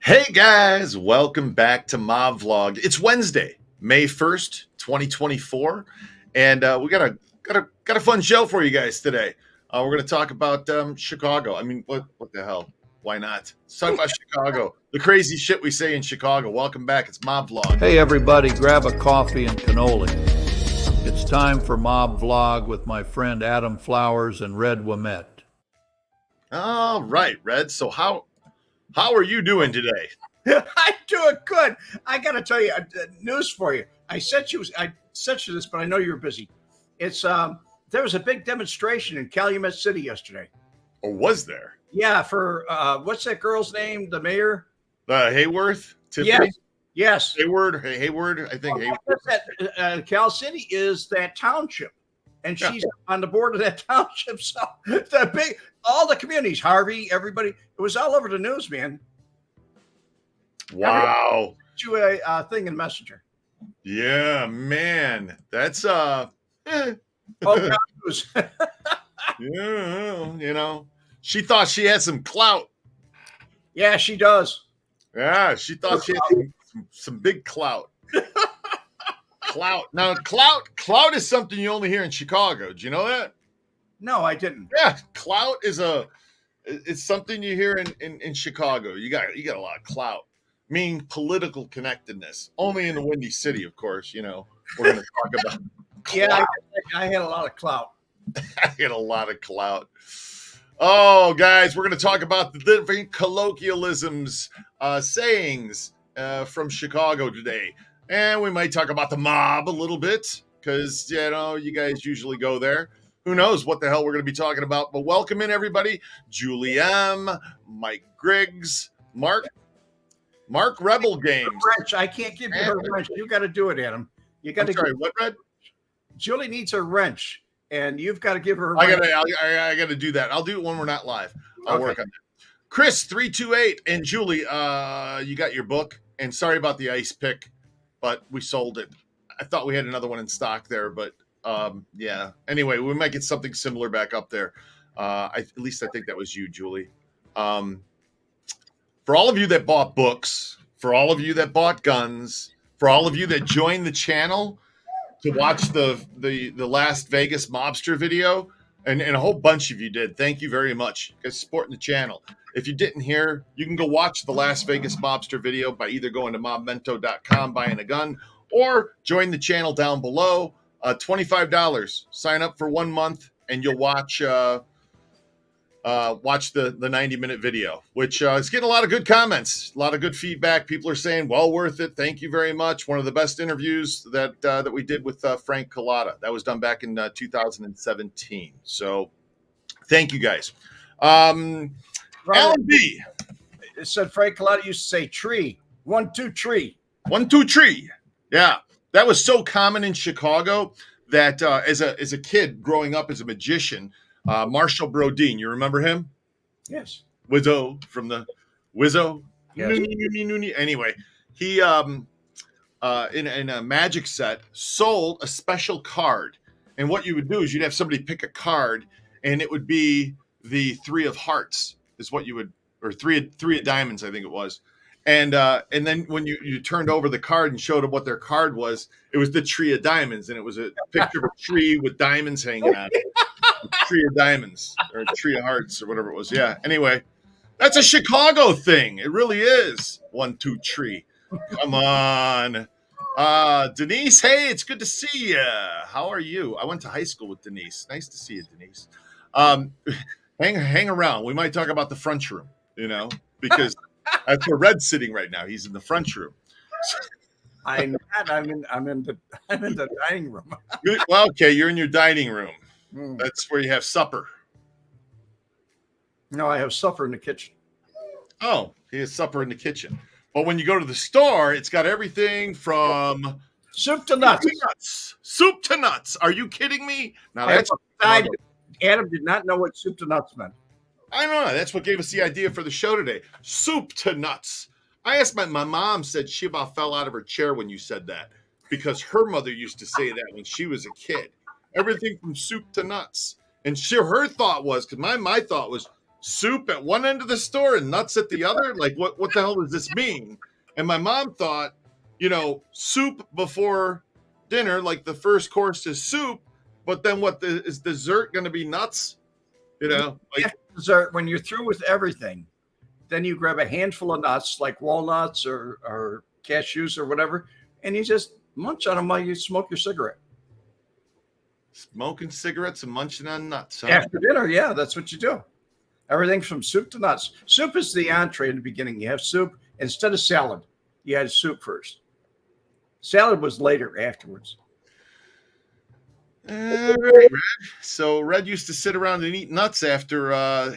Hey guys, welcome back to Mob Vlog. It's Wednesday, May 1st, 2024, and we got a fun show for you guys today. We're going to talk about Chicago. I mean, what the hell? Why not? Let's talk about Chicago. The crazy shit we say in Chicago. Welcome back. It's Mob Vlog. Hey everybody, grab a coffee and cannoli. It's time for Mob Vlog with my friend Adam Flowers and Red Wemette. All right, Red. So how are you doing today? I'm doing good. I got to tell you, news for you. I sent you this, but I know you're busy. It's there was a big demonstration in Calumet City yesterday. Or was there? Yeah, for what's that girl's name? The mayor? Hayworth? Tiffany? Yes. Hayward, I think. Hayward. Cal City is that township, and she's on the board of that township. So all the communities, Harvey, everybody, it was all over the news, man. Wow. To a thing in Messenger. Yeah, man. That's Oh, God, news. Yeah, she thought she had some clout. Yeah, she does. Yeah, she thought she had some big clout. Clout. Now, clout is something you only hear in Chicago. Do you know that? No, I didn't. Yeah, clout is it's something you hear in Chicago. You got a lot of clout, meaning political connectedness. Only in the Windy City, of course. We're going to talk about clout. Yeah, I had a lot of clout. I had a lot of clout. Oh, guys, we're going to talk about the different colloquialisms, sayings from Chicago today. And we might talk about the mob a little bit because, you guys usually go there. Who knows what the hell we're going to be talking about. But welcome in, everybody. Julie M., Mike Griggs, Mark Rebel Games. Wrench. I can't give you her wrench. You got to do it, Adam. You got to. Sorry, what, Red? Julie needs a wrench, and you've got to give her. I got to do that. I'll do it when we're not live. I'll work on that. Chris 328 and Julie, you got your book. And sorry about the ice pick, but we sold it. I thought we had another one in stock there, but yeah. Anyway, we might get something similar back up there. At least I think that was you, Julie. For all of you that bought books, for all of you that bought guns, for all of you that joined the channel to watch the Las Vegas mobster video, and a whole bunch of you did. Thank you very much. You guys supporting the channel. If you didn't hear, you can go watch the Las Vegas mobster video by either going to mobmento.com, buying a gun, or join the channel down below. $25. Sign up for 1 month, and you'll watch the 90-minute video, which is getting a lot of good comments, a lot of good feedback. People are saying, well worth it. Thank you very much. One of the best interviews that we did with Frank Collada. That was done back in 2017. So thank you guys. Alan B. It said Frank Collada used to say tree. 1, 2, tree. 1, 2, tree. Yeah. That was so common in Chicago that as a kid growing up as a magician, Marshall Brodeen, you remember him? Yes. Wizzo from the Wizzo. Yes. Anyway, he in a magic set sold a special card, and what you would do is you'd have somebody pick a card, and it would be the 3 of hearts is what you would, or three of diamonds, I think it was. And then when you turned over the card and showed them what their card was, it was the tree of diamonds, and it was a picture of a tree with diamonds hanging on it. Tree of diamonds or tree of hearts or whatever it was. Yeah. Anyway, that's a Chicago thing. It really is. 1, 2, tree. Come on. Denise, hey, it's good to see you. How are you? I went to high school with Denise. Nice to see you, Denise. Hang around. We might talk about the front room, because that's where Red's sitting right now. He's in the front room. I'm in the dining room. Well, okay, you're in your dining room. That's where you have supper. No, I have supper in the kitchen. Oh, he has supper in the kitchen. But when you go to the store, it's got everything from soup to nuts. Soup to nuts. Are you kidding me? Now Adam did not know what soup to nuts meant. I don't know. That's what gave us the idea for the show today. Soup to nuts. I asked my mom said she about fell out of her chair when you said that, because her mother used to say that when she was a kid. Everything from soup to nuts. And her thought was, because my thought was, soup at one end of the store and nuts at the other. Like, what the hell does this mean? And my mom thought, soup before dinner, like the first course is soup, but then is dessert going to be nuts? Like dessert, when you're through with everything, then you grab a handful of nuts, like walnuts or cashews or whatever, and you just munch on them while you smoke your cigarette. Smoking cigarettes and munching on nuts. Huh? After dinner, yeah, that's what you do. Everything from soup to nuts. Soup is the entree in the beginning. You have soup instead of salad. You had soup first. Salad was later afterwards. Red. So Red used to sit around and eat nuts after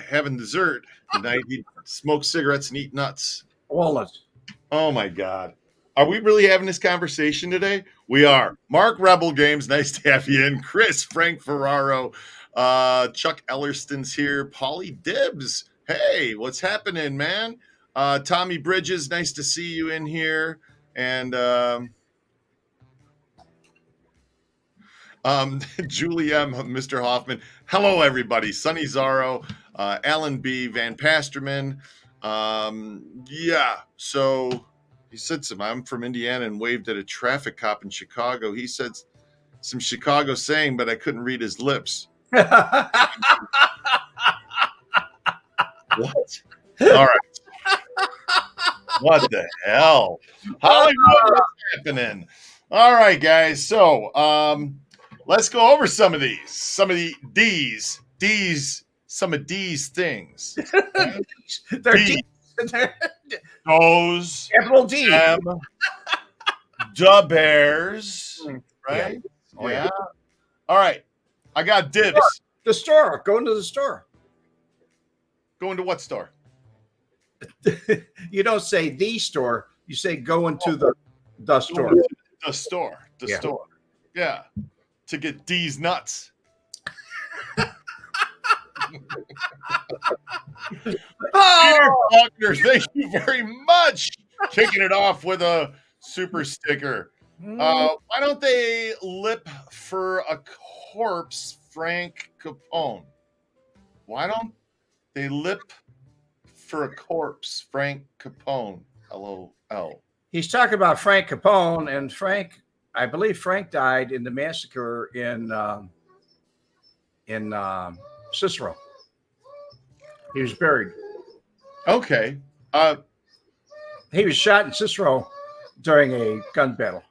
having dessert. And he'd smoke cigarettes and eat nuts. Walnuts. Oh my God. Are we really having this conversation today? We are. Mark Rebel Games, nice to have you in. Chris, Frank Ferraro, Chuck Ellerston's here. Paulie Dibbs. Hey, what's happening, man? Tommy Bridges, nice to see you in here. And Julie M, Mr. Hoffman. Hello, everybody. Sonny Zaro, Alan B, Van Pasterman. Yeah, so he said I'm from Indiana and waved at a traffic cop in Chicago. He said some Chicago saying, but I couldn't read his lips. What? All right. What the hell? Hollywood, what's happening? All right, guys. So, let's go over some of these. Some of these things. They're D's. Those. Capital D. Da Bears. Right? Yeah. Oh, yeah. All right. I got dibs. The store. Go into the store. Go into what store? You don't say the store. You say go into the store. The store. The store. Yeah. To get D's nuts. Peter Faulkner, thank you very much. Kicking it off with a super sticker. Why don't they lip for a corpse, Frank Capone? Why don't they lip for a corpse, Frank Capone? LOL. He's talking about Frank Capone, and I believe Frank died in the massacre in Cicero. He was buried. Okay. He was shot in Cicero during a gun battle.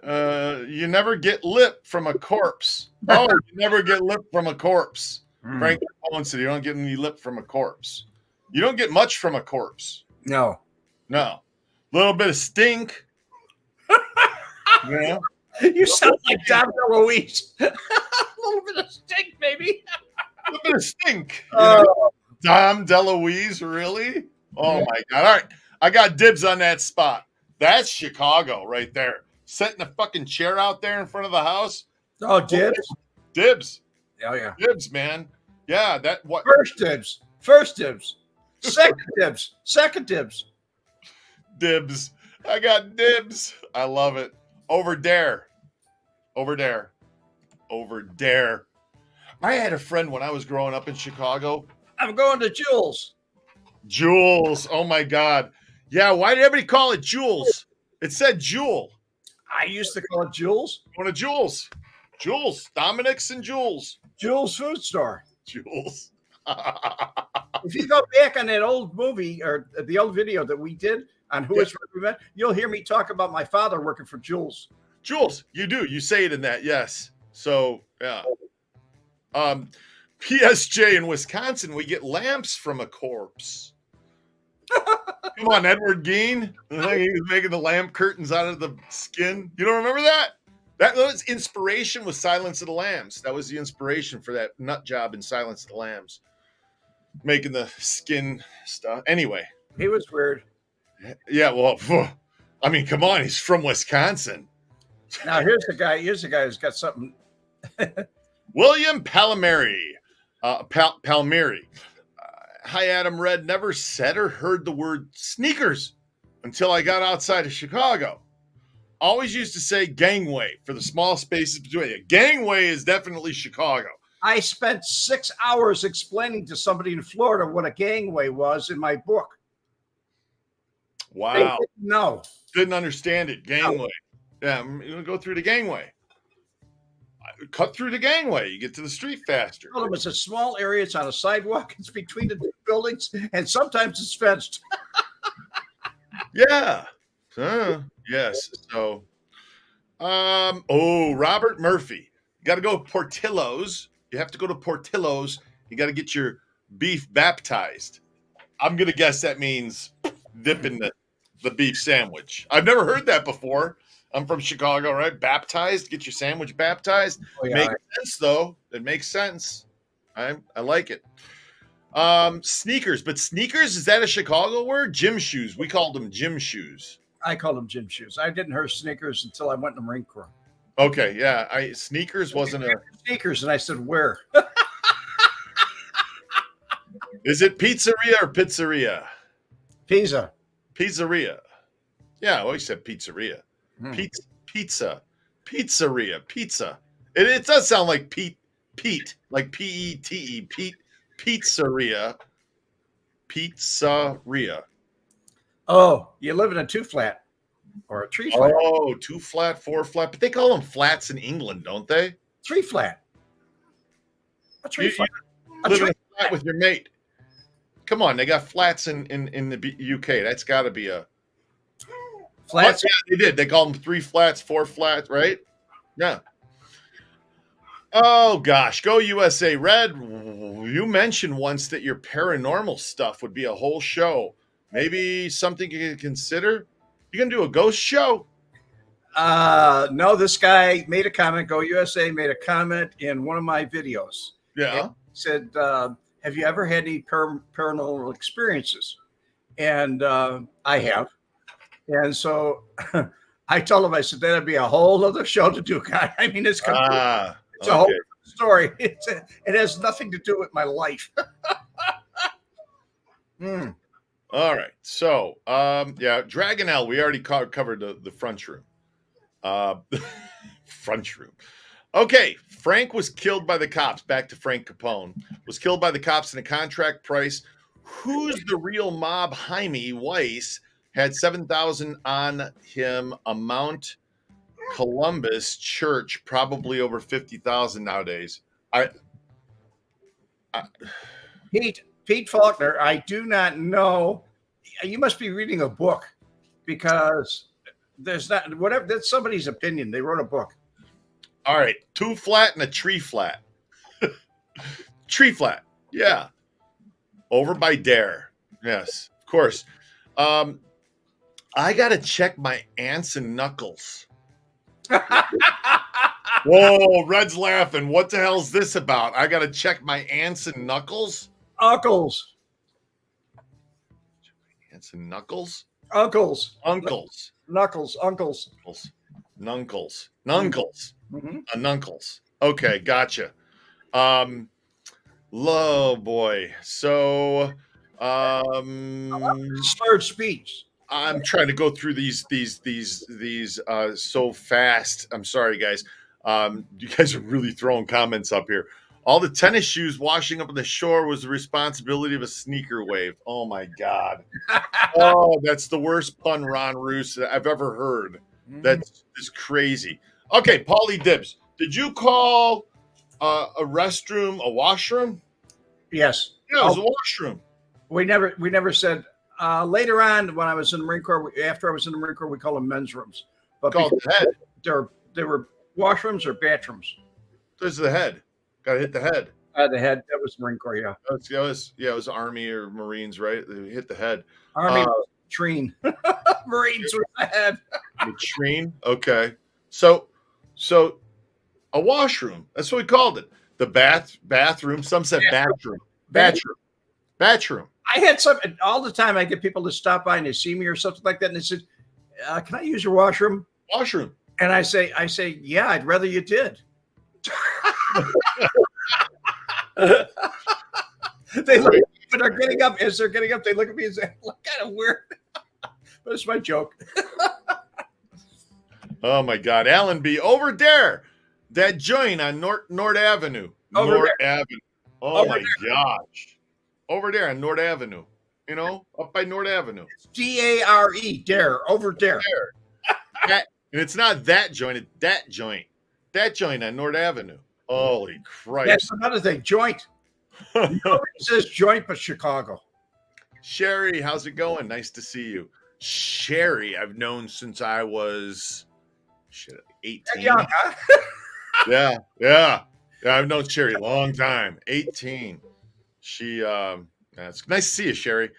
You never get lip from a corpse. Oh, you never get lip from a corpse. Frank Capone said you don't get any lip from a corpse. You don't get much from a corpse. No. A little bit of stink. Yeah. You sound like Dom DeLuise. A little bit of stink, baby. A little bit of stink. Dom DeLuise, really? Oh, my God. All right. I got dibs on that spot. That's Chicago right there. Setting a fucking chair out there in front of the house. Oh, dibs? Dibs. Oh, yeah. Dibs, man. Yeah, that what? First dibs. First dibs. Second dibs. Second dibs. Dibs. I got dibs. I love it. Over there. Over there. Over there. I had a friend when I was growing up in Chicago. I'm going to Jules. Jules. Oh, my God. Yeah, why did everybody call it Jules? It said Jewel. I used to call it Jules. Going to Jules. Jules. Dominic's and Jules. Jules Food Store. Jules. If you go back on that old movie or the old video that we did on Who Is Wemette, you'll hear me talk about my father working for Jules. Jules, you do. You say it in that, yes. So, yeah. PSJ in Wisconsin, we get lamps from a corpse. Come on, Edward Gein. He was making the lamp curtains out of the skin. You don't remember that? That was inspiration with Silence of the Lambs. That was the inspiration for that nut job in Silence of the Lambs. Making the skin stuff. Anyway. He was weird. Yeah, well, I mean, come on. He's from Wisconsin. Now, here's the guy who's got something. William Palmieri. Palmieri. Hi, Adam Red. Never said or heard the word sneakers until I got outside of Chicago. Always used to say gangway for the small spaces between. Gangway is definitely Chicago. I spent 6 hours explaining to somebody in Florida what a gangway was in my book. Wow. No. Didn't understand it. Gangway. Yeah, I'm going to go through the gangway. Cut through the gangway. You get to the street faster. It's a small area. It's on a sidewalk. It's between the two buildings, and sometimes it's fenced. Yeah. Yes. So, Robert Murphy. You got to go to Portillo's. You have to go to Portillo's. You got to get your beef baptized. I'm going to guess that means dipping the beef sandwich. I've never heard that before. I'm from Chicago, right? Baptized, get your sandwich baptized. Oh, yeah. Makes sense, though. It makes sense. I like it. Sneakers, but sneakers, is that a Chicago word? Gym shoes. We called them gym shoes. I called them gym shoes. I didn't hear sneakers until I went in the Marine Corps. Okay, yeah. Sneakers wasn't a sneakers, and I said, where? Is it pizzeria or pizzeria? Pizza. Pizzeria. Yeah, I always said pizzeria. Pizza. Pizzeria. Pizza. It does sound like Pete, like P-E-T-E, Pete. Pizzeria. Pizzeria. Oh, you live in a 2-flat or a 3-flat. Oh, 2-flat, 4-flat. But they call them flats in England, don't they? 3-flat. A 3-flat. Live in a flat with your mate. Come on, they got flats in the UK. That's got to be a flats. Oh, yeah, they did. They call them 3 flats, 4 flats, right? Yeah. Oh gosh, go USA. Red, you mentioned once that your paranormal stuff would be a whole show. Maybe something you can consider. You can do a ghost show. No, this guy made a comment. Go USA made a comment in one of my videos. Yeah. He said, have you ever had any paranormal experiences? And I have. And so I told him, I said, that'd be a whole other show to do, guy. I mean, it's a whole story. It has nothing to do with my life. All right. So, Dragonelle, we already covered the front room. Front room. Okay. Frank was killed by the cops. Back to Frank Capone. Was killed by the cops in a contract price. Who's the real mob? Jaime Weiss had 7,000 on him. Amount Columbus Church, probably over 50,000 nowadays. Pete Faulkner, I do not know. You must be reading a book because there's not whatever. That's somebody's opinion. They wrote a book. All right, 2 flat and a tree flat. Tree flat, yeah. Over by Dare, yes, of course. I gotta check my aunts and knuckles. Whoa, Red's laughing. What the hell's this about? I gotta check my aunts and knuckles. Uncles. Aunts and knuckles. Uncles. Uncles. Knuckles. Uncles. Nuncles. Nuncles. Mm-hmm. Nuncles. Okay, gotcha. Low boy. So, slurred speech. I'm trying to go through these so fast. I'm sorry, guys. You guys are really throwing comments up here. All the tennis shoes washing up on the shore was the responsibility of a sneaker wave. Oh my God. Oh, that's the worst pun, Ron Roos, that I've ever heard. That's crazy. Okay, Paulie Dibs. Did you call a restroom a washroom? Yes. Yeah, it was a washroom. We never said later on when I was in the Marine Corps, after I was in the Marine Corps, we call them men's rooms. But called the head. They were washrooms or bathrooms. There's the head. Got to hit the head. The head. That was Marine Corps, yeah. It was Army or Marines, right? They hit the head. Army, latrine. Marines with the head. Latrine. Okay. So a washroom. That's what we called it. The bathroom. Some said bathroom. Bathroom. I had some all the time. I get people to stop by and they see me or something like that, and they said, "Can I use your washroom?" Washroom. And I say, "Yeah, I'd rather you did." They look when they're getting up. As they're getting up, they look at me and say, "Look kind of weird," but it's my joke. Oh my God, Alan B. Over there, that joint on North Avenue. Over North there. Avenue. Oh Over my gosh. Over there on North Avenue. You know, up by North Avenue. Dare, dare, over there. That, and it's not that joint, it's that joint. That joint on North Avenue. Holy Christ. That's another thing. Joint. Nobody says joint, but Chicago. Sherry, how's it going? Nice to see you. Sherry, I've known since I was 18. Young, huh? Yeah. I've known Sherry a long time. 18. She it's nice to see you, Sherry.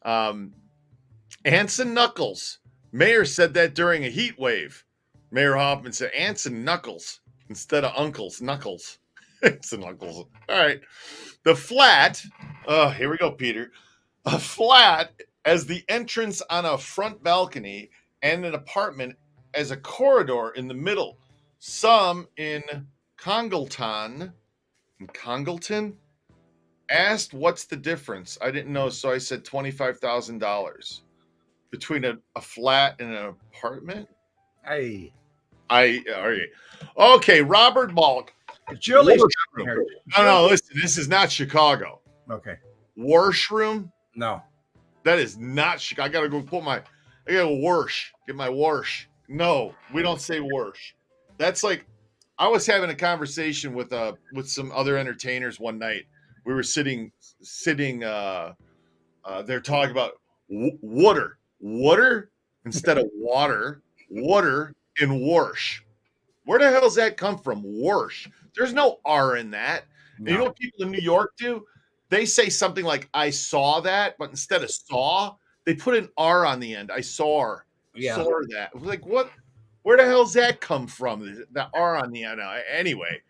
Ants and Knuckles. Mayor said that during a heat wave. Mayor Hoffman said ants and knuckles instead of uncles, knuckles. Ants and knuckles. All right. The flat. Oh, here we go, Peter. A flat as the entrance on a front balcony and an apartment as a corridor in the middle. Some in Congleton asked what's the difference. I didn't know, so I said $25,000 between a flat and an apartment. Hey, All right. Okay, Robert Balk. Julie's No, listen, this is not Chicago. Okay. Washroom? No. That is not Chicago. I gotta go wash. Get my wash. No, we don't say wash. That's like, I was having a conversation with some other entertainers one night. We were sitting they're talking about water instead of water and wash. Where the hell does that come from? Wash. There's no R in that. No. And you know what people in New York do? They say something like, I saw that, but instead of saw, they put an R on the end. I saw that. Like, what? Where the hell's that come from? The R on the end. Anyway,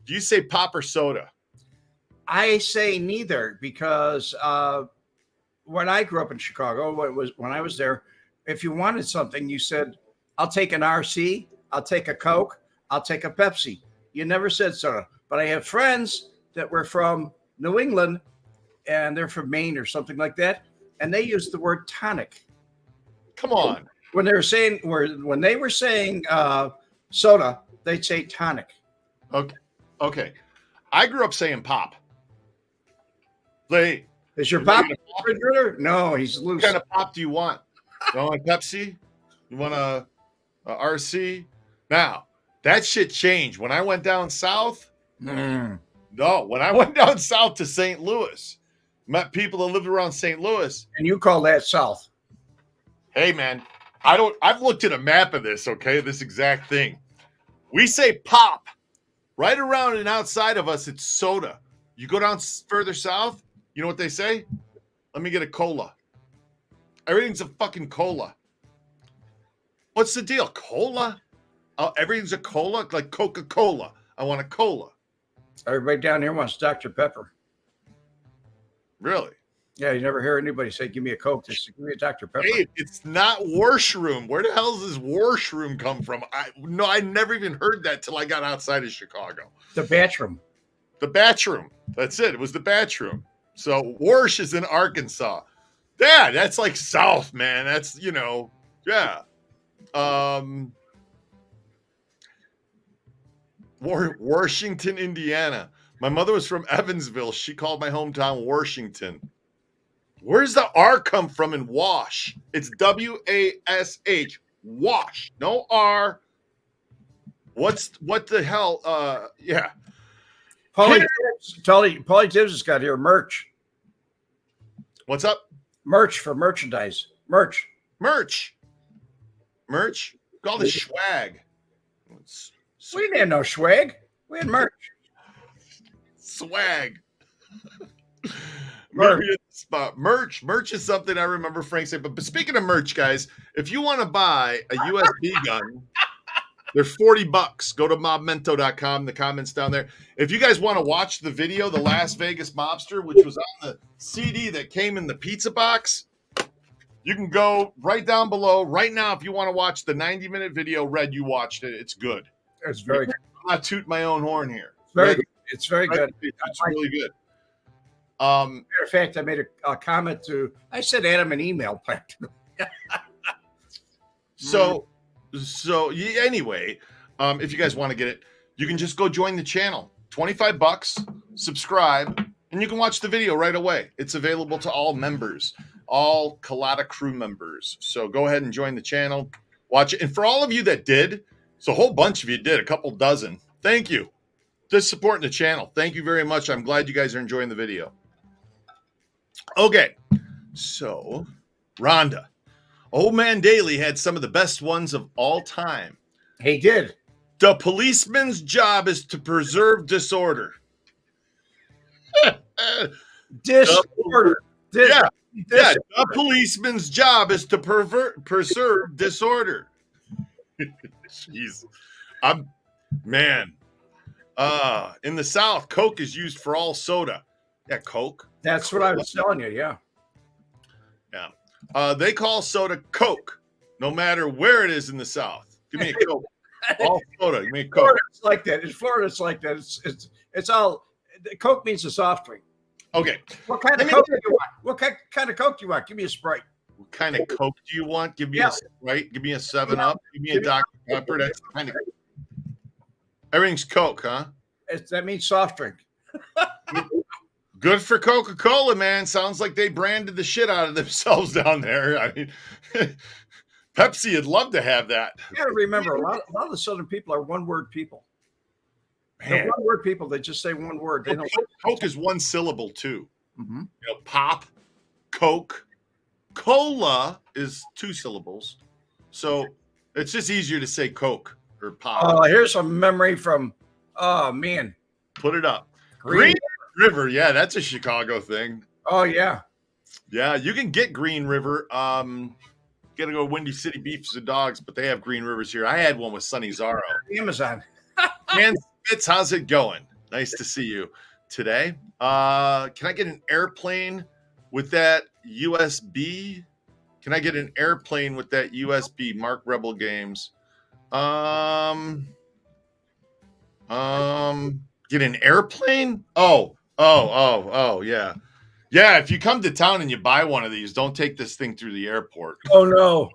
do you say pop or soda? I say neither, because when I grew up in Chicago, when I was there, if you wanted something, you said, I'll take an RC, I'll take a Coke, I'll take a Pepsi. You never said soda. But I have friends that were from New England, and they're from Maine or something like that, and they use the word tonic. Come on. When they were saying soda, they'd say tonic. Okay. I grew up saying pop. Is your pop refrigerator? No, he's loose. What kind of pop do you want? You want a Pepsi? You want a RC? Now, that shit changed. When I went down south, when I went down south to St. Louis, met people that lived around St. Louis. And you call that south? Hey, man, I've looked at a map of this, okay? This exact thing. We say pop. Right around and outside of us, it's soda. You go down further south, you know what they say? Let me get a cola. Everything's a fucking cola. What's the deal? Cola? Everything's a cola? Like Coca-Cola. I want a cola. Everybody down here wants Dr. Pepper. Really? Yeah, you never hear anybody say, give me a Coke. Just give me a Dr. Pepper. Hey, it's not washroom. Where the hell does this washroom come from? I never even heard that till I got outside of Chicago. The bathroom. The bathroom. That's it. It was the bathroom. So wash is in Arkansas. Yeah, that's like south, man. That's, yeah. Washington, Indiana. My mother was from Evansville. She called my hometown Washington. Where's the R come from in wash? It's W-A-S-H. Wash. No R. What the hell? Yeah. Paulie Tibbs has got here merch. What's up? Merch for merchandise. Merch. Call it swag. We didn't have no swag. We had merch. Swag. Merch is something I remember Frank saying. But speaking of merch, guys, if you want to buy a USB gun, they're $40. Go to mobmento.com. The comments down there. If you guys want to watch the video, The Las Vegas Mobster, which was on the CD that came in the pizza box, you can go right down below right now. If you want to watch the 90-minute video, Red, you watched it. It's good. It's very good. I'm not tooting my own horn here. It's very good. It's really good. Matter of fact, I made a comment I sent Adam an email back to him. So yeah, anyway, if you guys want to get it, you can just go join the channel. $25, subscribe, and you can watch the video right away. It's available to all members, all Colada crew members. So go ahead and join the channel, watch it. And for all of you that did, so a whole bunch of you did, a couple dozen. Thank you. Just supporting the channel. Thank you very much. I'm glad you guys are enjoying the video. Okay, so Rhonda. Old Man Daly had some of the best ones of all time. He did. The policeman's job is to preserve disorder. Disorder. Yeah. The policeman's job is to preserve disorder. Jeez. In the South, Coke is used for all soda. Yeah, Coke. That's what I was telling you. Yeah. Yeah. They call soda Coke, no matter where it is in the South. Give me a Coke. All soda. Give me a Coke. Florida, it's like that. In Florida, it's like that. It's all. Coke means a soft drink. Okay. What kind of Coke do you want? What kind of Coke do you want? Give me a Sprite. What kind of Coke do you want? Give me a Sprite. Give me a 7-Up. Give me a Dr. Pepper. That's kind of. Everything's Coke, huh? That means soft drink. Good for Coca-Cola, man. Sounds like they branded the shit out of themselves down there. I mean, Pepsi would love to have that. You got to remember, a lot of the Southern people are one-word people. They're one-word people. They just say one word. They don't. Coke is one syllable too. Mm-hmm. You know, pop, Coke, cola is 2 syllables. So it's just easier to say Coke or pop. Oh, here's a memory from. Oh man, put it up. Green River, yeah, that's a Chicago thing. Oh yeah, yeah. You can get Green River. Gotta go Windy City Beefs and Dogs, but they have Green Rivers here. I had one with Sonny Zarro. Amazon. And Fitz, how's it going? Nice to see you today. Can I get an airplane with that USB? Can I get an airplane with that USB? Mark Rebel Games. Get an airplane? Oh, yeah. Yeah, if you come to town and you buy one of these, don't take this thing through the airport. Oh, no.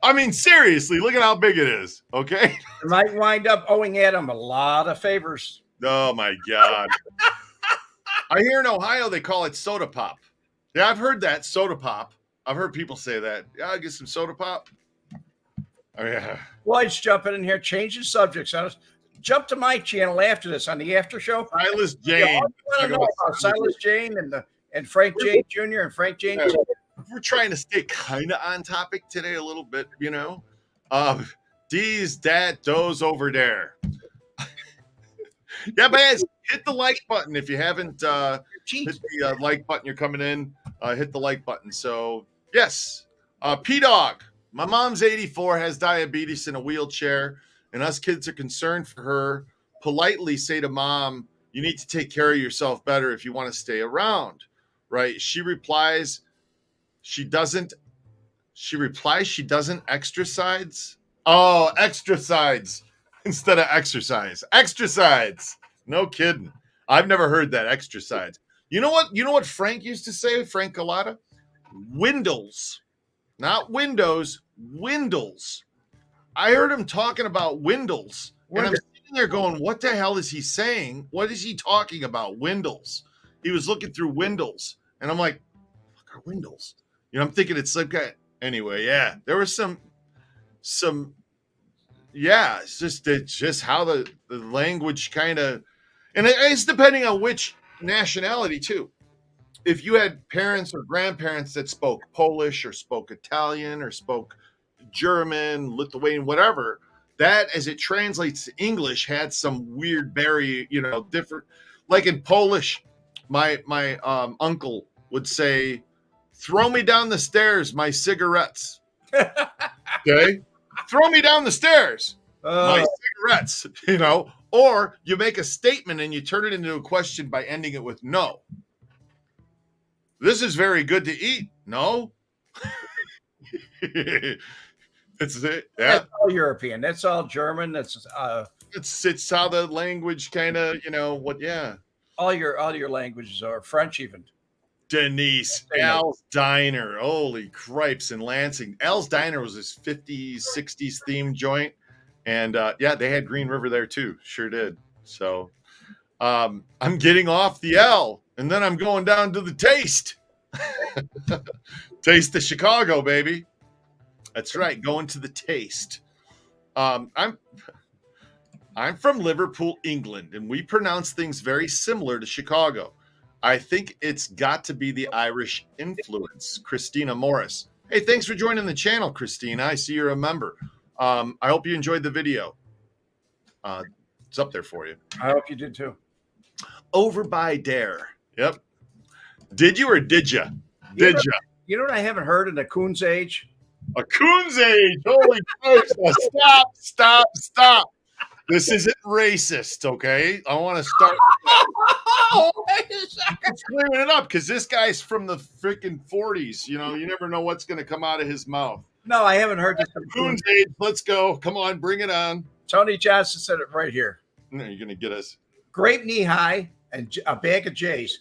I mean, seriously, look at how big it is, okay? You might wind up owing Adam a lot of favors. Oh, my God. I hear in Ohio they call it soda pop. Yeah, I've heard that, soda pop. I've heard people say that. Yeah, I'll get some soda pop. Oh, yeah. Lloyd's jumping in here, changing subjects. Jump to my channel after this on the after show. Silas Jane. I want to know about Silas Jane and Frank Jane Jr. and Frank Jane. We're trying to stay kind of on topic today a little bit, you know. D's dad does over there. Yeah, but hit the like button if you haven't hit the like button. You're coming in. Hit the like button. So yes, P-Dog. My mom's 84, has diabetes, in a wheelchair, and us kids are concerned for her. Politely say to mom, you need to take care of yourself better if you want to stay around, right? She replies she doesn't exercise. Oh, exercise instead of exercise. Exercise. No kidding. I've never heard that, exercise. You know what Frank used to say, Frank Galata? Windows. Not windows, Windles. I heard him talking about Windles. And I'm sitting there going, what the hell is he saying? What is he talking about? Windles. He was looking through Windles. And I'm like, fuck are Windles? You know, I'm thinking it's like that. Anyway, yeah. There was some yeah, it's just how the language kind of, and it's depending on which nationality too. If you had parents or grandparents that spoke Polish or spoke Italian or spoke German, Lithuanian, whatever, that as it translates to English had some weird, very, different. Like in Polish, my uncle would say, "Throw me down the stairs, my cigarettes." Okay, throw me down the stairs, my cigarettes. Or you make a statement and you turn it into a question by ending it with "no." This is very good to eat. No. It's it. Yeah. That's all European. That's all German. That's it's how the language kind of, what, yeah. All your languages are French even. Denise, Al's Diner. Holy cripes in Lansing. Al's Diner was this 50s, 60s themed joint. And yeah, they had Green River there too. Sure did. So I'm getting off the L, and then I'm going down to the taste. Taste of Chicago, baby. That's right, going to the taste. I'm from Liverpool, England, and we pronounce things very similar to Chicago. I think it's got to be the Irish influence. Christina Morris. Hey, thanks for joining the channel, Christina. I see you're a member. I hope you enjoyed the video. It's up there for you. I hope you did too. Over by Dare. Yep. Did you or did you? Did you? You know what I haven't heard in a coon's age? A coon's age. Holy Christ. Stop. This isn't racist, okay? I want to start clearing it up because this guy's from the freaking 40s. You know, you never know what's going to come out of his mouth. No, I haven't heard this. Coon's age. Let's go. Come on, bring it on. Tony Johnson said it right here. No, you're going to get us. Grape knee high and a bag of J's.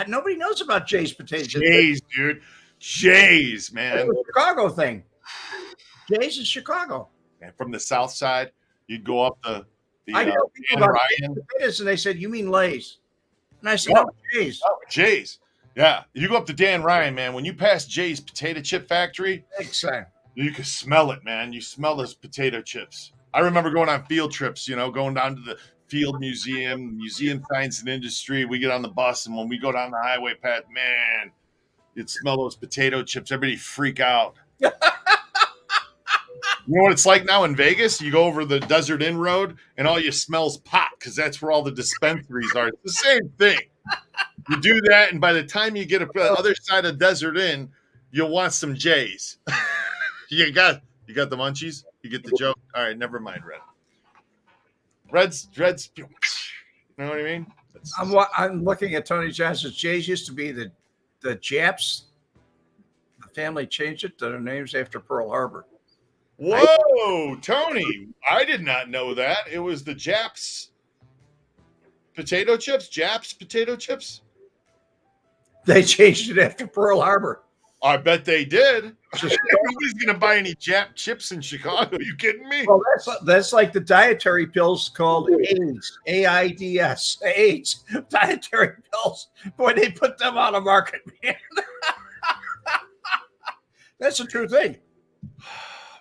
Nobody knows about Jay's potatoes. Jay's, dude. Jay's, man. It's a Chicago thing. Jay's is Chicago. And from the south side, you'd go up the I know people about potatoes, and they said, "You mean Lay's?" And I said, "No, Jay's." Oh, Jay's. Yeah. You go up to Dan Ryan, man. When you pass Jay's potato chip factory, Exactly. you can smell it, man. You smell those potato chips. I remember going on field trips, you know, going down to the Field Museum, Museum of Science and Industry. We get on the bus, and when we go down the highway path, man, you'd smell those potato chips. Everybody freak out. You know what it's like now in Vegas? You go over the Desert Inn Road, and all you smell is pot because that's where all the dispensaries are. It's the same thing. You do that, and by the time you get to the other side of Desert Inn, you'll want some J's. You got the munchies? You get the joke? All right, never mind, Red. Reds, you know what I mean? I'm looking at Tony Johnson. Jay's used to be the Japs. The family changed it to their names after Pearl Harbor. Whoa, Tony. I did not know that. It was the Japs potato chips? Japs potato chips? They changed it after Pearl Harbor. I bet they did. Nobody's going to buy any Jap chips in Chicago. Are you kidding me? Well, that's like the dietary pills called AIDS, AIDS, AIDS, dietary pills. Boy, they put them on the market, man. That's a true thing.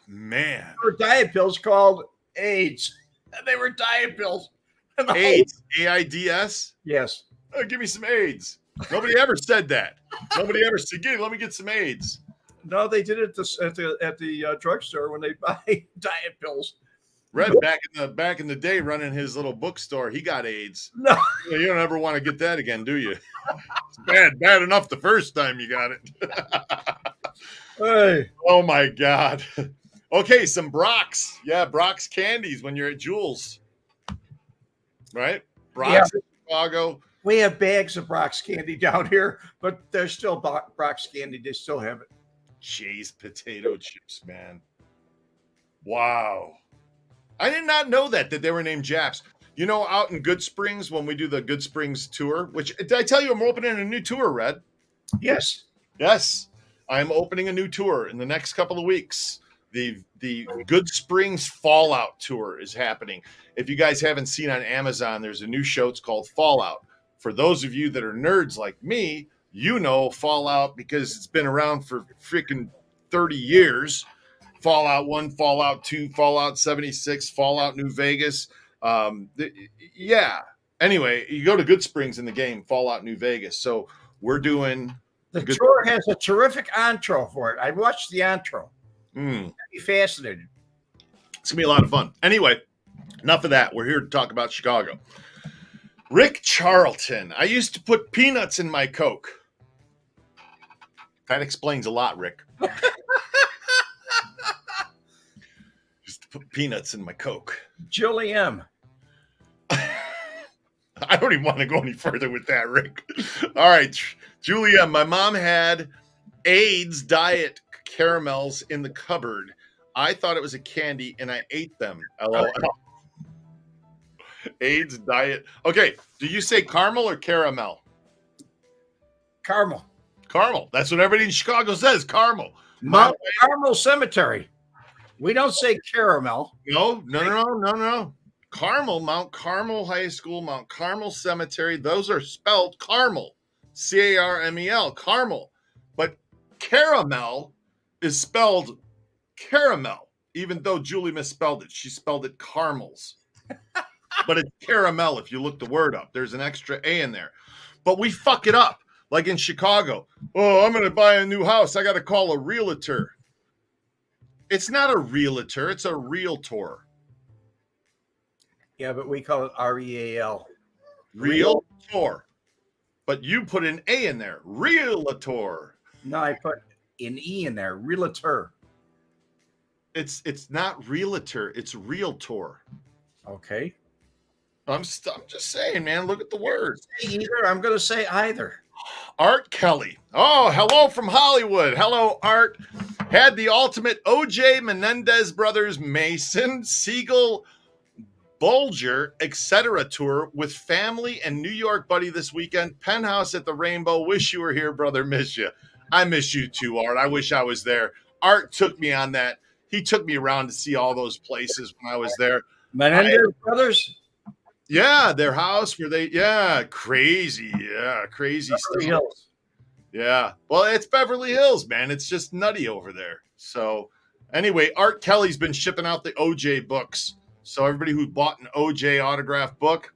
Man. There were diet pills called AIDS. And they were diet pills. AIDS, AIDS? Yes. Oh, give me some AIDS. Nobody ever said that. Nobody ever said, let me get some AIDS. No, they did it at the drugstore when they buy diet pills. Red back in the day running his little bookstore, he got AIDS. No. You don't ever want to get that again, do you? It's bad enough the first time you got it. Hey. Oh my God. Okay, some Brock's. Yeah, Brock's candies when you're at Jules. Right? Brock's in Chicago. We have bags of Brock's candy down here, but there's still Brock's candy. They still have it. Jay's potato chips, man. Wow. I did not know that they were named Japs. You know, out in Good Springs, when we do the Good Springs tour, which did I tell you I'm opening a new tour, Red? Yes. Yes. I'm opening a new tour in the next couple of weeks. The Good Springs Fallout tour is happening. If you guys haven't seen on Amazon, there's a new show. It's called Fallout. For those of you that are nerds like me, you know Fallout because it's been around for freaking 30 years. Fallout 1, Fallout 2, Fallout 76, Fallout New Vegas. Yeah. Anyway, you go to Good Springs in the game, Fallout New Vegas. So we're doing... The tour has a terrific intro for it. I watched the intro. I'd be fascinated. It's going to be a lot of fun. Anyway, enough of that. We're here to talk about Chicago. Rick Charlton. I used to put peanuts in my Coke. That explains a lot, Rick. Used to put peanuts in my Coke. Julie M. I don't even want to go any further with that, Rick. All right, Julie M. My mom had AIDS diet caramels in the cupboard. I thought it was a candy, and I ate them. LOL. AIDS diet. Okay, do you say caramel or caramel? Carmel. Caramel. That's what everybody in Chicago says, caramel. Mount Carmel Cemetery. We don't say caramel. No. Carmel, Mount Carmel High School, Mount Carmel Cemetery. Those are spelled Carmel, Carmel, Carmel. But caramel is spelled caramel, even though Julie misspelled it. She spelled it caramels. But it's caramel if you look the word up. There's an extra A in there. But we fuck it up. Like in Chicago. Oh, I'm going to buy a new house. I got to call a realtor. It's not a realtor. It's a realtor. Yeah, but we call it REAL. Realtor. But you put an A in there. Realtor. No, I put an E in there. Realtor. It's not realtor. It's realtor. Okay. I'm just saying, man. Look at the words. Either. I'm going to say either. Art Kelly. Oh, hello from Hollywood. Hello, Art. Had the ultimate O.J. Menendez brothers, Mason, Siegel, Bulger, etc. tour with family and New York buddy this weekend. Penthouse at the Rainbow. Wish you were here, brother. Miss you. I miss you too, Art. I wish I was there. Art took me on that. He took me around to see all those places when I was there. Menendez brothers? Yeah, their house where they, crazy stuff. Hills. Yeah, well, it's Beverly Hills, man. It's just nutty over there. So anyway, Art Kelly's been shipping out the OJ books. So everybody who bought an OJ autograph book,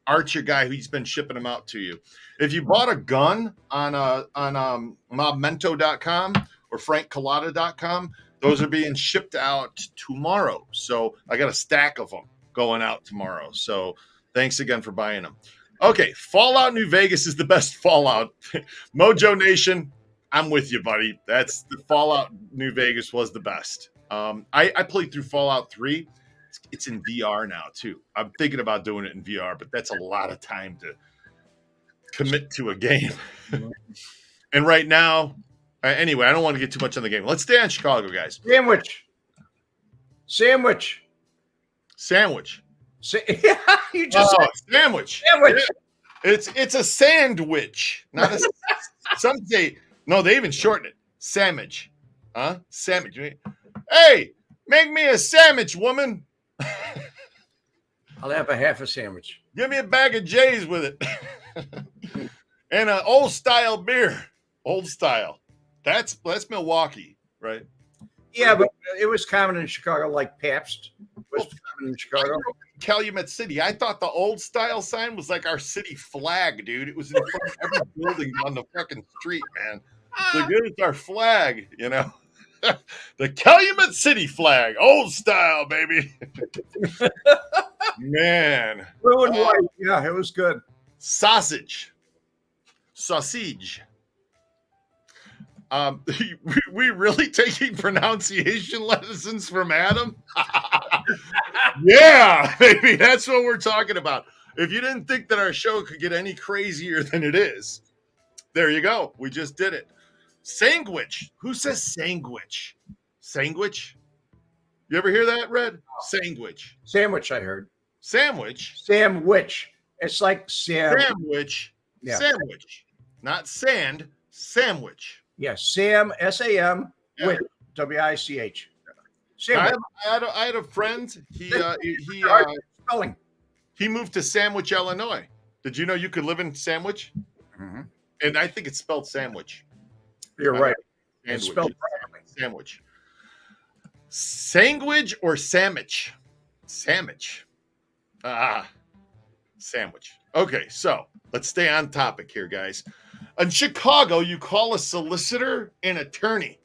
Art's your guy. He's been shipping them out to you. If you bought a gun on mobmento.com or frankcolada.com, those are being shipped out tomorrow. So I got a stack of them going out tomorrow. So thanks again for buying them. Okay, Fallout New Vegas is the best Fallout. Mojo Nation, I'm with you, buddy. That's the Fallout New Vegas was the best. I played through Fallout 3. It's in VR now, too. I'm thinking about doing it in VR, but that's a lot of time to commit to a game. And right now, anyway, I don't want to get too much on the game. Let's stay on Chicago, guys. Sandwich. You just said sandwich. Sandwich. Yeah. It's a sandwich, not a. Some say no. They even shorten it. Sandwich, Sandwich. Hey, make me a sandwich, woman. I'll have a half a sandwich. Give me a bag of J's with it, and an old style beer. Old style. That's Milwaukee, right? Yeah, but it was common in Chicago, like Pabst was common in Chicago. Calumet City. I thought the old style sign was like our city flag, dude. It was in front of every building on the fucking street, man. So good, it's our flag, you know. The Calumet City flag, old style, baby. Man. Blue and white. Yeah, it was good. Sausage. We really taking pronunciation lessons from Adam? Yeah, baby, that's what we're talking about. If you didn't think that our show could get any crazier than it is, there you go. We just did it. Sandwich. Who says sandwich? Sandwich? You ever hear that, Red? Sandwich. Sandwich, I heard. Sandwich. Sandwich. It's like Sandwich. Yeah. Sandwich. Not sand. Sandwich. Yes, Sam, S-A-M, Wich, W-I-C-H. I had a friend. Spelling. He moved to Sandwich, Illinois. Did you know you could live in Sandwich? Mm-hmm. And I think it's spelled sandwich. You're right. Sandwich. It's spelled properly. Sandwich. Sandwich or sandwich? Sandwich. Sandwich. Okay, so let's stay on topic here, guys. In Chicago, you call a solicitor an attorney.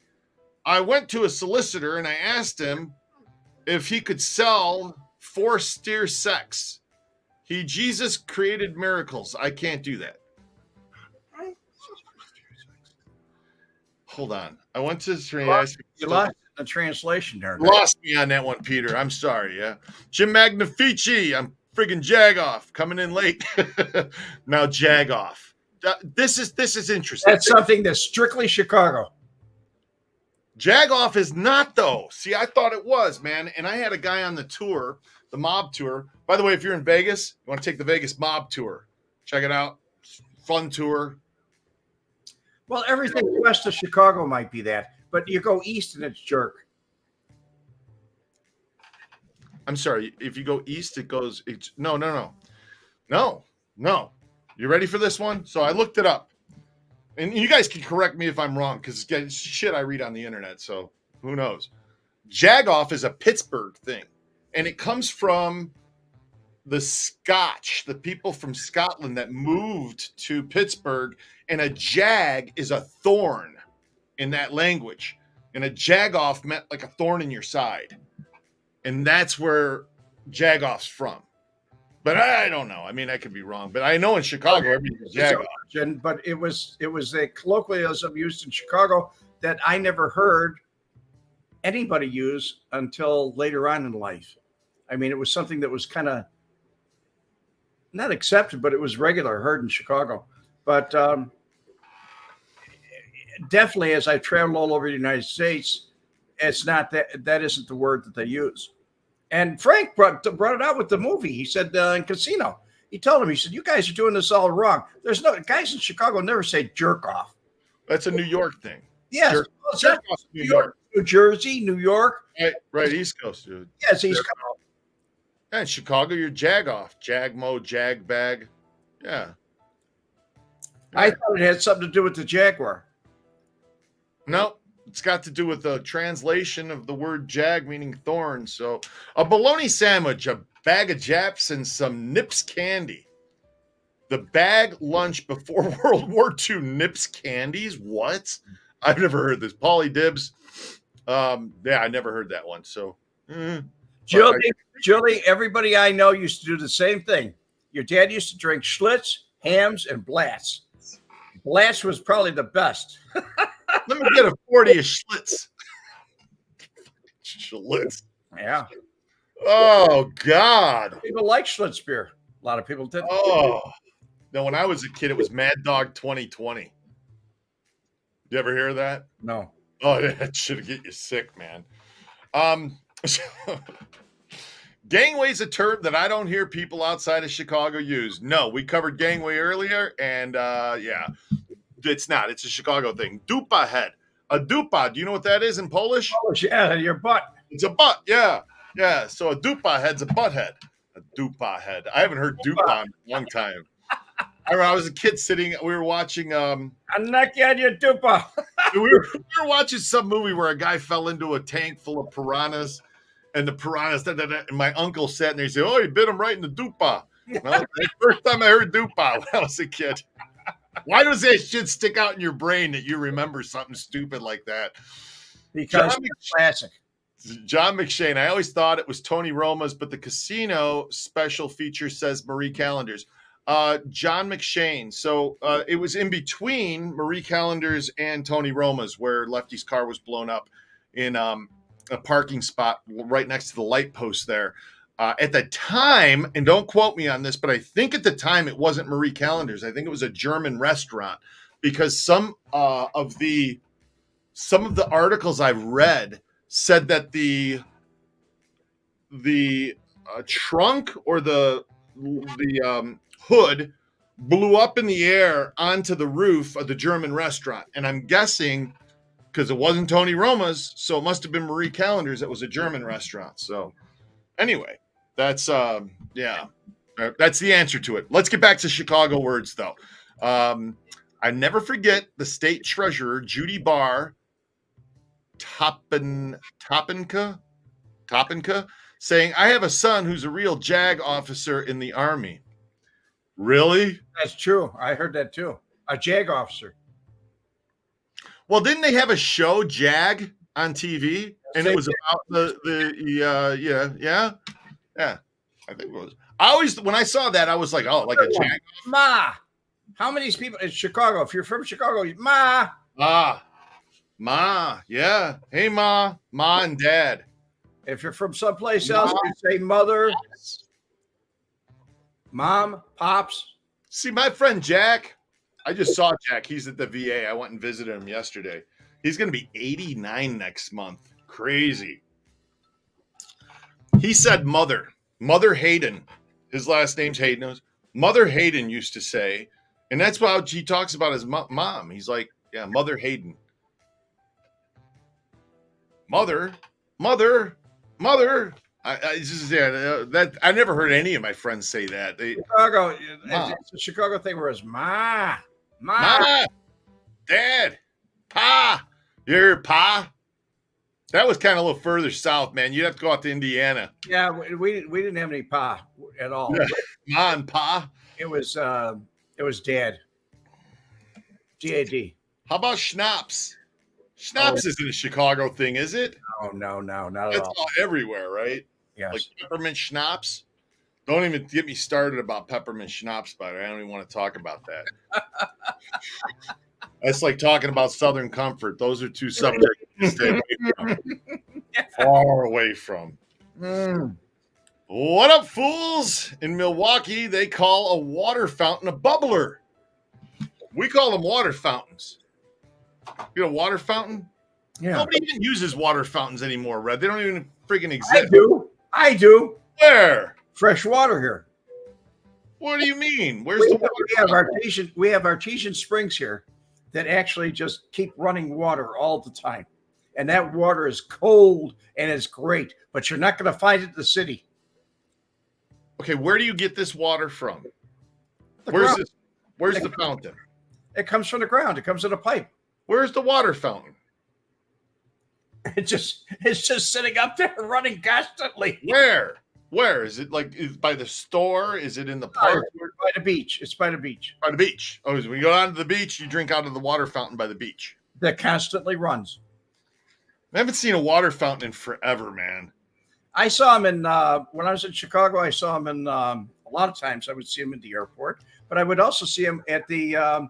I went to a solicitor and I asked him if he could sell forced-steer sex. Jesus created miracles. I can't do that. Hold on. I went to You lost the translation there. Lost me on that one, Peter. I'm sorry. Yeah. Jim Magnifici. I'm friggin' Jagoff coming in late. Now Jagoff. This is interesting. That's something that's strictly Chicago. Jagoff is not, though. See, I thought it was, man. And I had a guy on the tour, the mob tour. By the way, if you're in Vegas, you want to take the Vegas mob tour. Check it out. Fun tour. Well, everything west of Chicago might be that, but you go east and it's jerk. I'm sorry. If you go east, it goes. It's no. You ready for this one? So I looked it up, and you guys can correct me if I'm wrong because it's shit I read on the internet. So who knows? Jagoff is a Pittsburgh thing, and it comes from the Scotch, the people from Scotland that moved to Pittsburgh, and a jag is a thorn in that language, and a jagoff meant like a thorn in your side, and that's where jagoff's from. But I don't know. I mean, I could be wrong, but I know in Chicago everything's jagoff. But it was a colloquialism used in Chicago that I never heard anybody use until later on in life. I mean, it was something that was kind of not accepted, but it was regular, heard in Chicago. But definitely, as I traveled all over the United States, it's not that isn't the word that they use. And Frank brought it out with the movie. He said in Casino, he told him, he said, "You guys are doing this all wrong. There's no guys in Chicago never say jerk off." That's a New York thing. Yes, jerk off, New York, New Jersey, New York. Right, East Coast, dude. Yes, East Coast. Yeah, in Chicago, you're jagoff, jagmo, jagbag. Yeah. I thought it had something to do with the Jaguar. No, it's got to do with the translation of the word jag, meaning thorn. So, a bologna sandwich, a bag of Japs, and some Nips candy. The bag lunch before World War II. Nips candies? What? I've never heard this. Pauly Dibs. Yeah, I never heard that one. So, Julie, everybody I know used to do the same thing. Your dad used to drink Schlitz, Hams, and Blatz. Blatz was probably the best. Let me get a 40 of Schlitz. Schlitz. Yeah. Oh, God. People like Schlitz beer. A lot of people did. Oh. No, when I was a kid, it was Mad Dog 2020. You ever hear that? No. Oh, that should get you sick, man. Gangway's a term that I don't hear people outside of Chicago use. No, we covered gangway earlier, and yeah, it's not. It's a Chicago thing. Dupa head. A dupa. Do you know what that is in Polish? Polish, yeah, your butt. It's a butt, yeah. Yeah, so a dupa head's a butt head. A dupa head. I haven't heard dupa in a long time. I remember I was a kid sitting, we were watching I'll knock you on your dupa. we were watching some movie where a guy fell into a tank full of piranhas, and the piranhas, and my uncle sat in there and said, "Oh, you bit him right in the dupa." Well, the first time I heard dupa when I was a kid. Why does that shit stick out in your brain that you remember something stupid like that? Because it's classic. John McShane. I always thought it was Tony Roma's, but the Casino special feature says Marie Callender's. John McShane. So it was in between Marie Callender's and Tony Roma's, where Lefty's car was blown up in a parking spot right next to the light post there. At the time, and don't quote me on this, but I think at the time it wasn't Marie Callender's. I think it was a German restaurant, because some of the articles I've read said that the trunk or the hood blew up in the air onto the roof of the German restaurant. And I'm guessing, because it wasn't Tony Roma's, so it must have been Marie Callender's that was a German restaurant. So anyway, that's that's the answer to it. Let's get back to Chicago words, though. I never forget the state treasurer, Judy Barr Topinka, saying, "I have a son who's a real JAG officer in the Army." Really? That's true. I heard that too. A JAG officer. Well, didn't they have a show, JAG, on TV? And it was about yeah. I think it was. I always, when I saw that, I was like, oh, like a JAG. Ma. How many people in Chicago? If you're from Chicago, Ma. Ma, yeah. Hey, Ma and Dad. If you're from someplace else, you say mother, mom, pops. See, my friend Jack, I just saw Jack. He's at the VA. I went and visited him yesterday. He's going to be 89 next month. Crazy. He said mother Hayden. His last name's Hayden. Mother Hayden used to say, and that's why he talks about his mom. He's like, yeah, Mother Hayden. Mother, I just that I never heard any of my friends say that. Chicago, Ma. it's a Chicago thing where it's ma. Ma, Dad, Pa, your Pa. That was kind of a little further south, man. You'd have to go out to Indiana. Yeah, we didn't have any pa at all. Yeah. Ma and Pa. It was dad. DAD. How about schnapps? Schnapps isn't a Chicago thing, is it? No, not at That's all. all everywhere, right? Yes. Like peppermint schnapps. Don't even get me started about peppermint schnapps, but I don't even want to talk about that. That's like talking about Southern Comfort. Those are two subjects to stay away from. Far away from. What up, fools? In Milwaukee, they call a water fountain a bubbler. We call them water fountains. You know, water fountain? Yeah. Nobody even uses water fountains anymore, Red. They don't even freaking exist. I do. Where? Fresh water here. What do you mean? Where's the water? We have artesian springs here that actually just keep running water all the time. And that water is cold and it's great, but you're not going to find it in the city. Okay, where do you get this water from? The Where's ground. this? Where's the fountain? It comes from the ground. It comes in a pipe. Where's the water fountain? It's just sitting up there running constantly. Where? Where is it? Like is it by the store? Is it in the park? By the beach. It's by the beach. By the beach. Oh, so when you go down to the beach, you drink out of the water fountain by the beach. That constantly runs. I haven't seen a water fountain in forever, man. I saw him in when I was in Chicago. I saw him in a lot of times. I would see him at the airport, but I would also see him at the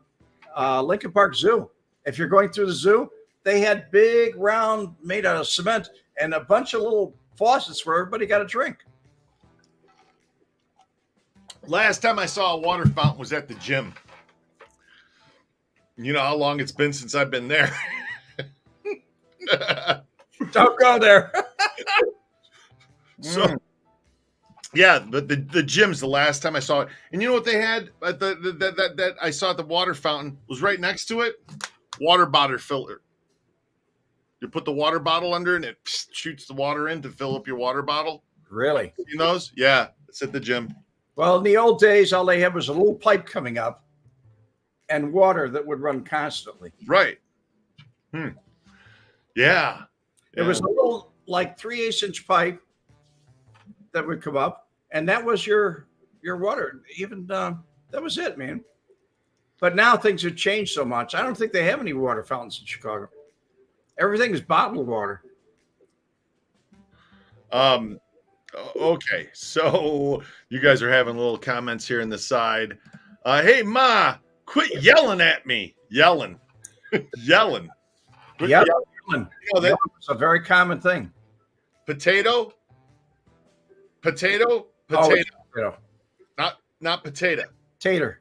Lincoln Park Zoo. If you're going through the zoo, they had big round made out of cement and a bunch of little faucets where everybody got a drink. Last time I saw a water fountain was at the gym. You know how long it's been since I've been there. Don't go there. So, yeah, but the gym's the last time I saw it. And you know what they had at that I saw at the water fountain was right next to it? Water bottle filter. You put the water bottle under and it shoots the water in to fill up your water bottle. Really? You know those? Yeah, it's at the gym. Well, in the old days, all they had was a little pipe coming up and water that would run constantly. Right. Yeah. It was a little like 3/8-inch pipe that would come up, and that was your water. Even that was it, man. But now things have changed so much. I don't think they have any water fountains in Chicago. Everything is bottled water. Okay, so you guys are having little comments here in the side. Hey, Ma, quit yelling at me. Yelling. Yelling. Quit Yeah, yelling. You know that it's a very common thing. potato? Potato? Oh, Potato. it's potato. Not potato. Tater.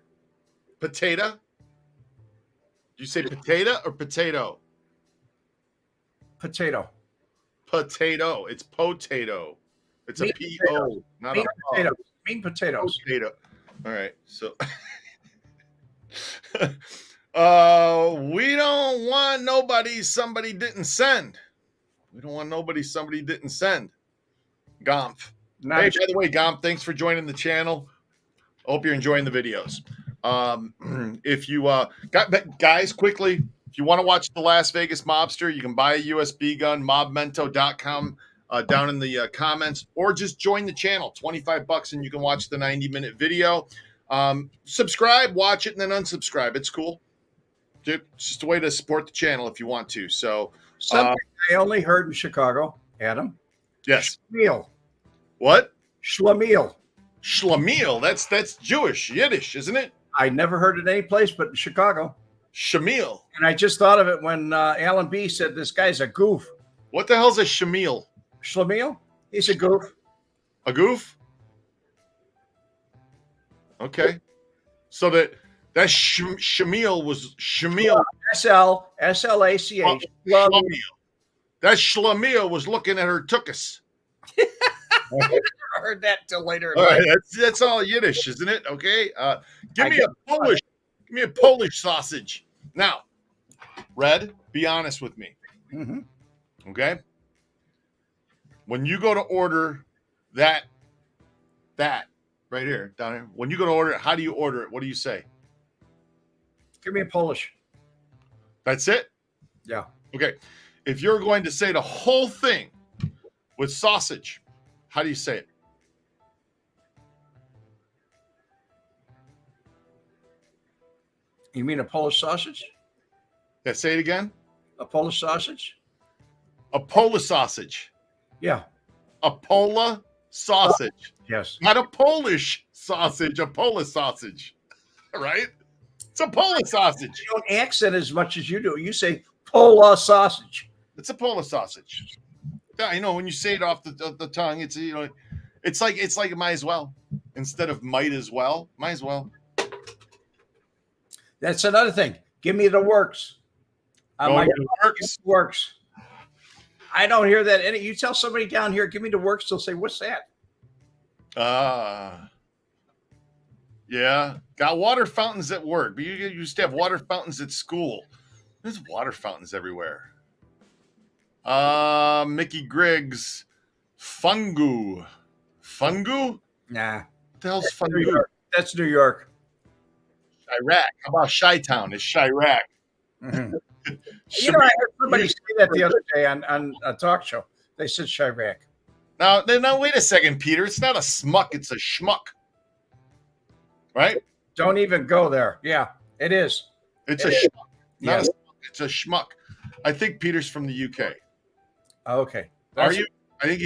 Potato? Did you say potato or potato? Potato. Potato. It's potato. It's a Mean P-O, not Mean a potatoes. Mean potatoes. potato. All right. So we don't want nobody somebody didn't send. We don't want nobody somebody didn't send. Gomph. Nice. Hey, by the way, Gomph, thanks for joining the channel. Hope you're enjoying the videos. If you guys, quickly, if you want to watch The Las Vegas Mobster, you can buy a USB gun, mobmento.com. Down in the comments, or just join the channel. $25 and you can watch the 90-minute video. Subscribe, watch it, and then unsubscribe. It's cool. It's just a way to support the channel if you want to. So Something I only heard in Chicago, Adam. yes. Schlemiel. What? Schlemiel. Schlemiel. That's Jewish, Yiddish, isn't it? I never heard it any place but in Chicago. Shamil. And I just thought of it when Alan B said this guy's a goof. What the hell's a shamil? Schlemiel? He's a goof. A goof? Okay. So that Shamil was Shamil. S-L-A-C-H. Shlemiel. That Shlemiel was looking at her tuchus. I never heard that till later in All life. right, that's all Yiddish, isn't it? Okay. Give me a Polish sausage. Now, Red, be honest with me. Mm-hmm. Okay. When you go to order that right here, down here. When you go to order it, how do you order it? What do you say? Give me a Polish. That's it? Yeah. Okay. If you're going to say the whole thing with sausage, how do you say it? You mean a Polish sausage? Yeah, say it again. A Polish sausage? A Pola sausage. Yeah. A Pola sausage. Yes. Not a Polish sausage, a Pola sausage. Right? It's a Pola sausage. You don't accent as much as you do. You say Pola sausage. It's a Pola sausage. Yeah, you know, when you say it off the tongue, it's, you know, it's like might as well. Instead of might as well, might as well. That's another thing. Give me the works. Works. I don't hear that. You tell somebody down here, give me the works, they'll say, what's that? Yeah. Got water fountains at work. But you used to have water fountains at school. There's water fountains everywhere. Mickey Griggs. Fungu. Fungu? Nah. What the hell's Fungu? That's New York. Chirac. How about Chi-Town? It's Chirac. Mm-hmm. You know, I heard somebody say that the other day on a talk show. They said Chirac. Now, wait a second, Peter. It's not a smuck. It's a schmuck. Right? Don't even go there. Yeah, it is. It's a schmuck. Not a smuck. It's a schmuck. I think Peter's from the UK. Okay. Are you? I think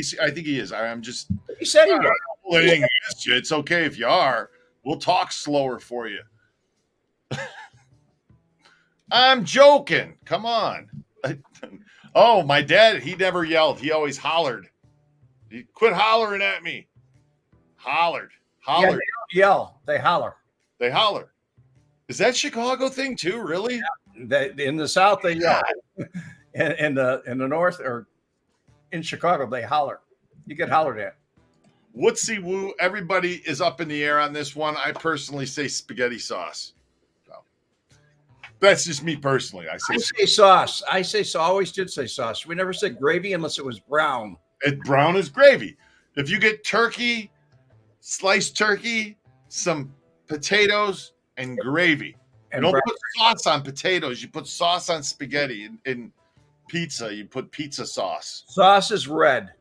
he is. I'm just. He said he was. It's okay if you are. We'll talk slower for you. I'm joking. Come on. Oh, my dad, he never yelled. He always hollered. He quit hollering at me. Hollered. Yeah, they don't yell. They holler. They holler. Is that Chicago thing too? Really? Yeah. In the South, they yell. In the North or in Chicago, they holler. You get hollered at. Wootsy woo. Everybody is up in the air on this one. I personally say spaghetti sauce. That's just me personally. I say sauce. I say so. Always did say sauce. We never said gravy unless it was brown. Brown is gravy. If you get turkey, sliced turkey, some potatoes, and gravy. And you don't put sauce on potatoes. You put sauce on spaghetti. In pizza, you put pizza sauce. Sauce is red.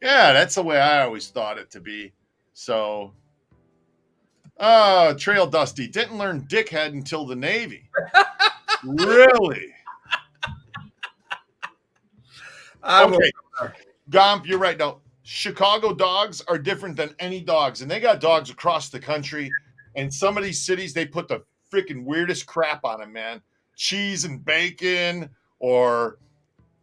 Yeah, that's the way I always thought it to be. So, Trail Dusty didn't learn dickhead until the Navy. Really? Okay. Gomp, you're right. No, Chicago dogs are different than any dogs, and they got dogs across the country. And some of these cities, they put the freaking weirdest crap on them, man. Cheese and bacon, or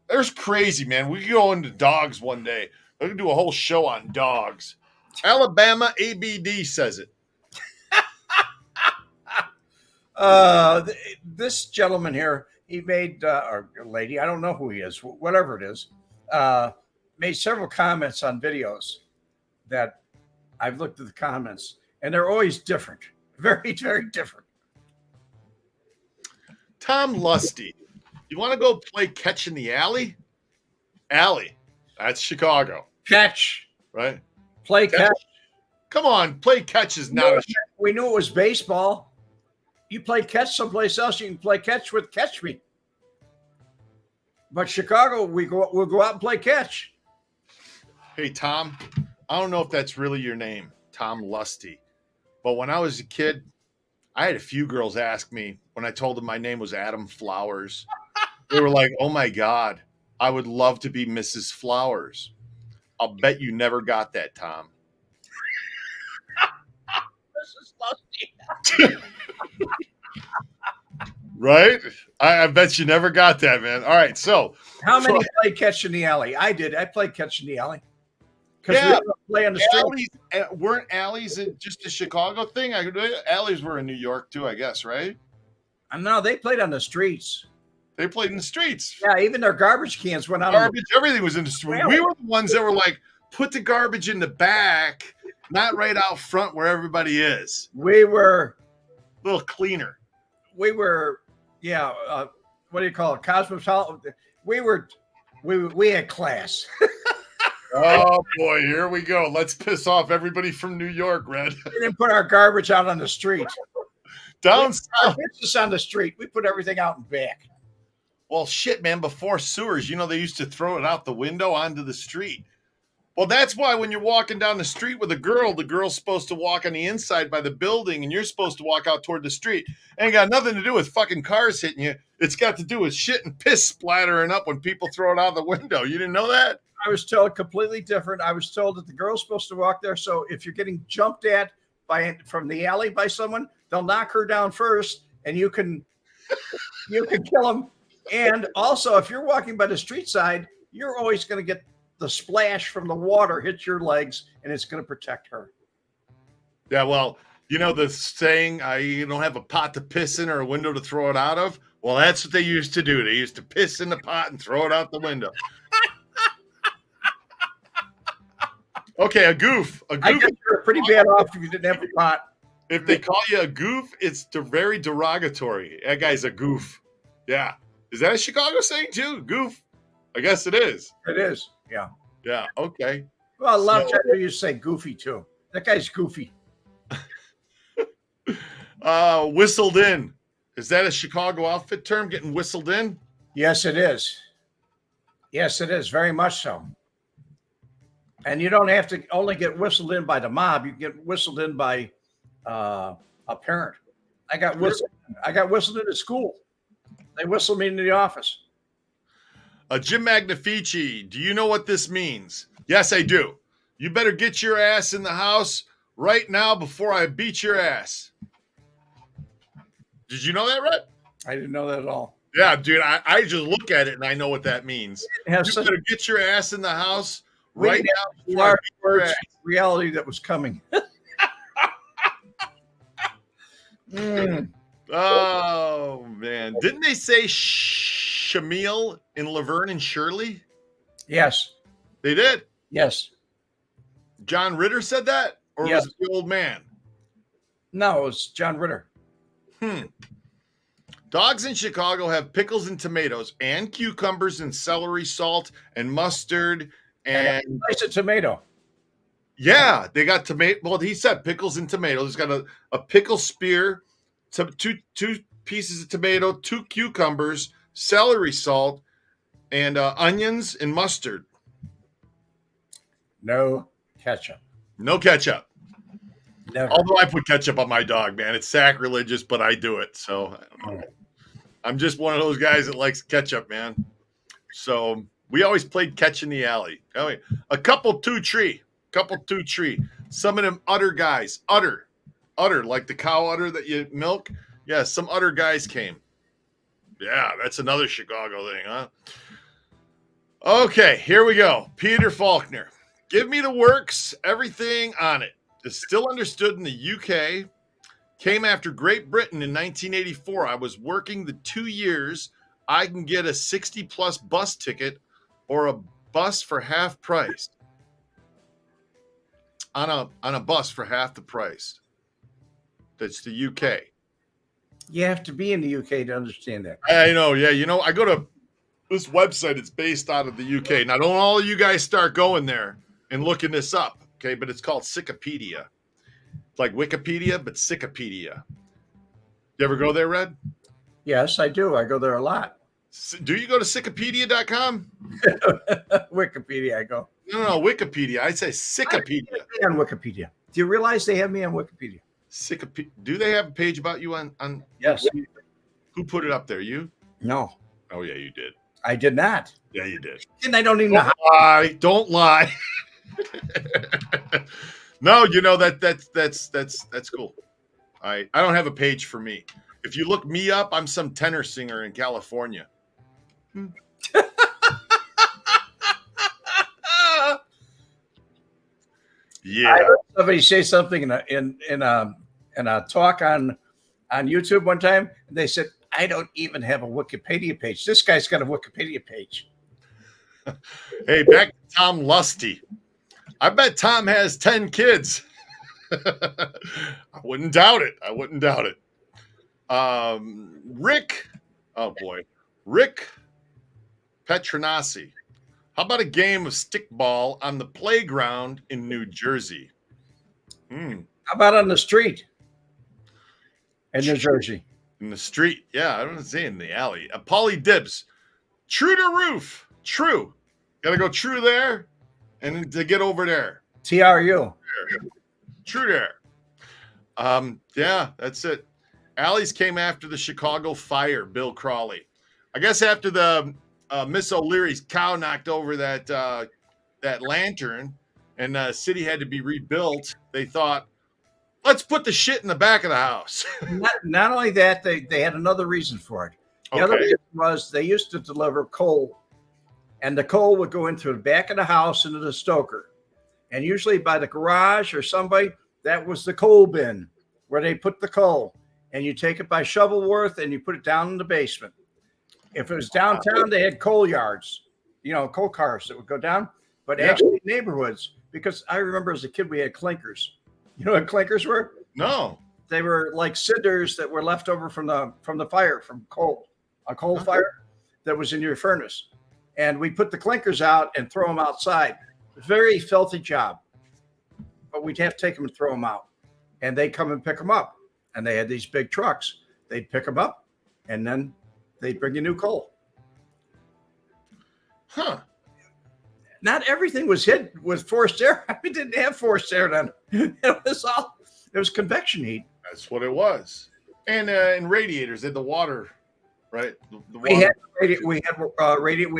there's crazy, man. We can go into dogs one day. We can do a whole show on dogs. Alabama ABD says it. This gentleman here, he made, or lady, I don't know who he is, whatever it is, made several comments on videos that I've looked at the comments, and they're always different. Very, very different. Tom Lusty, you want to go play catch in the alley? Alley. That's Chicago. Catch. Right? Play catch. Come on, play catch is not a... We knew it was baseball. You play catch someplace else, you can play catch with Catch Me. But Chicago, we'll go out and play catch. Hey, Tom, I don't know if that's really your name, Tom Lusty. But when I was a kid, I had a few girls ask me when I told them my name was Adam Flowers. They were like, oh, my God, I would love to be Mrs. Flowers. I'll bet you never got that, Tom. Mrs. Lusty. Right? I bet you never got that, man. All right, so how many played catch in the alley? I did. I played catch in the alley. Yeah, we play on the street. Weren't alleys just a Chicago thing? Alleys were in New York too, I guess, right? No, they played on the streets. They played in the streets. Yeah, even their garbage cans went out. Garbage, everything was in the street. We were the ones that were like, put the garbage in the back, not right out front where everybody is. We were a little cleaner. We were, what do you call it? Cosmopolitan. We had class. Oh boy, here we go. Let's piss off everybody from New York, Red. We didn't put our garbage out on the street. Down Our south. business on the street. We put everything out and back. Well, shit, man. Before sewers, they used to throw it out the window onto the street. Well, that's why when you're walking down the street with a girl, the girl's supposed to walk on the inside by the building, and you're supposed to walk out toward the street. Ain't got nothing to do with fucking cars hitting you. It's got to do with shit and piss splattering up when people throw it out the window. You didn't know that? I was told completely different. I was told that the girl's supposed to walk there. So if you're getting jumped at from the alley by someone, they'll knock her down first, and you can kill them. And also, if you're walking by the street side, you're always going to get the splash from the water hit your legs, and it's going to protect her. Yeah, well, the saying, you don't have a pot to piss in or a window to throw it out of? Well, that's what they used to do. They used to piss in the pot and throw it out the window. Okay, a goof. I guess you're pretty bad off if you didn't have a pot. If they call you a goof, it's very derogatory. That guy's a goof. Yeah. Is that a Chicago saying too? Goof? I guess it is. It is. Yeah. Yeah. Okay. Well, a lot of times you say goofy too. That guy's goofy. Whistled in. Is that a Chicago outfit term? Getting whistled in? Yes, it is. Yes, it is. Very much so. And you don't have to only get whistled in by the mob. You get whistled in by a parent. I got whistled in at school. They whistled me into the office. Jim Magnifici, do you know what this means? Yes, I do. You better get your ass in the house right now before I beat your ass. Did you know that, Rhett? I didn't know that at all. Yeah, dude, I just look at it and I know what that means. You better get your ass in the house right now before I beat your ass. Reality that was coming. Oh, man. Didn't they say Shamil in Laverne and Shirley? Yes. They did? Yes. John Ritter said that? Or Yes. was it the old man? No, it was John Ritter. Dogs in Chicago have pickles and tomatoes and cucumbers and celery, salt and mustard and Slice of tomato. yeah, they got tomato. Well, he said pickles and tomatoes. He's got a pickle spear, two pieces of tomato, 2 cucumbers, celery salt, and onions and mustard. No ketchup. No ketchup. Never. Although I put ketchup on my dog, man. It's sacrilegious, but I do it. So I'm just one of those guys that likes ketchup, man. So we always played catch in the alley. A couple two tree. Some of them udder guys. Udder, like the cow udder that you milk. Yeah, some udder guys came. Yeah, that's another Chicago thing, huh? Okay, here we go. Peter Faulkner. Give me the works, everything on it. Is still understood in the UK. Came after Great Britain in 1984. I was working the 2 years. I can get a 60-plus bus ticket or a bus for half price. On a bus for half the price. That's the UK. You have to be in the UK to understand that. I know, yeah. I go to this website. It's based out of the UK. Now, don't all of you guys start going there and looking this up. Okay, but it's called Sickopedia. It's like Wikipedia, but Sickopedia. You ever go there, Red? Yes, I do. I go there a lot. Do you go to Sickopedia.com? Wikipedia, I go. No, Wikipedia. I say Sickopedia. On Wikipedia. Do you realize they have me on Wikipedia? Sickopedia. Do they have a page about you on? Yes. Who put it up there? You? No. Oh yeah, you did. I did not. Yeah, you did. And I don't even know how. Don't lie. No, that's cool. I don't have a page for me. If you look me up, I'm some tenor singer in California. Yeah. I heard somebody say something in a talk on YouTube one time, and they said, "I don't even have a Wikipedia page." This guy's got a Wikipedia page. Hey, back to Tom Lusty. I bet Tom has 10 kids. I wouldn't doubt it. Rick Petronasi. How about a game of stickball on the playground in New Jersey? How about on the street in New Jersey? In the street. Yeah, I don't say in the alley. Pauly Dibs. True to roof. True. Got to go true there and to get over there. TRU. True there. Yeah, that's it. Alleys came after the Chicago fire, Bill Crawley. I guess after the Miss O'Leary's cow knocked over that lantern and the city had to be rebuilt, they thought, let's put the shit in the back of the house. Not only that, they had another reason for it. The other reason was they used to deliver coal, and the coal would go into the back of the house into the stoker. And usually by the garage or somebody, that was the coal bin where they put the coal. And you take it by Shovelworth and you put it down in the basement. If it was downtown, they had coal yards, coal cars that would go down. But actually neighborhoods, because I remember as a kid, we had clinkers. You know what clinkers were? No. They were like cinders that were left over from the fire, from a coal fire that was in your furnace. And we put the clinkers out and throw them outside. Very filthy job. But we'd have to take them and throw them out. And they come and pick them up. And they had these big trucks. They'd pick them up, and then they'd bring you new coal. Huh. Not everything was hit with forced air. We didn't have forced air then. It was convection heat. That's what it was. And in radiators, they had the water, right? The water. We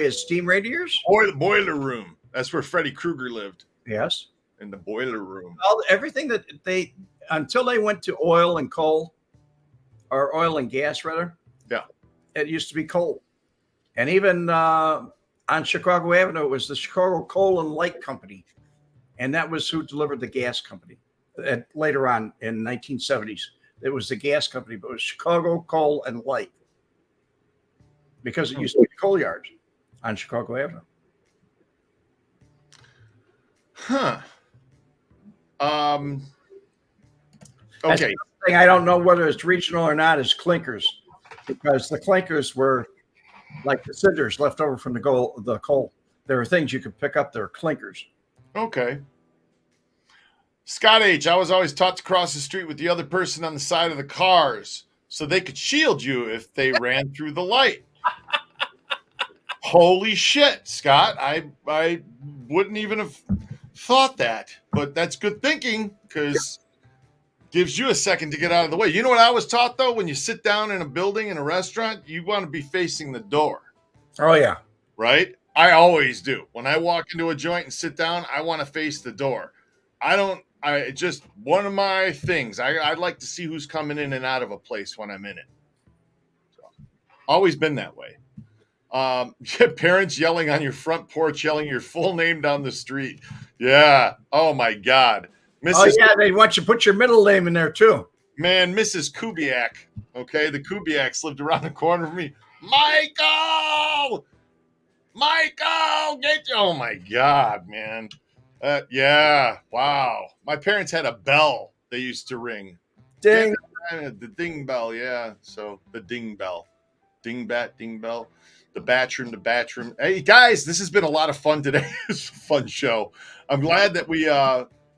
had steam radiators. Or the boiler room. That's where Freddy Krueger lived. Yes. In the boiler room. Everything that until they went to oil and coal, or oil and gas rather. Yeah. It used to be coal. And even on Chicago Avenue, it was the Chicago Coal and Light Company. And that was who delivered the gas company. Later on in 1970s, it was the gas company, but it was Chicago Coal and Light. Because it used to be coal yards on Chicago Avenue. Huh. Okay. Thing I don't know whether it's regional or not is clinkers, because the clinkers were like the cinders left over from the coal. There were things you could pick up. There were clinkers. Okay. Scott H., I was always taught to cross the street with the other person on the side of the cars so they could shield you if they ran through the light. Holy shit, Scott. I wouldn't even have thought that, but that's good thinking because gives you a second to get out of the way. You know what I was taught, though? When you sit down in a building, in a restaurant, you want to be facing the door. Oh, yeah. Right? I always do. When I walk into a joint and sit down, I want to face the door. It's just one of my things. I'd like to see who's coming in and out of a place when I'm in it. So, always been that way. Parents yelling on your front porch, yelling your full name down the street. Yeah. Oh, my God. They want you to put your middle name in there, too. Man, Mrs. Kubiak. Okay, the Kubiaks lived around the corner from me. Michael! Get you! Oh, my God, man. Yeah, wow. My parents had a bell they used to ring. Ding. The ding bell, yeah. So the ding bell. Ding bat, ding bell. The bathroom. Hey, guys, this has been a lot of fun today. It's a fun show. I'm glad that we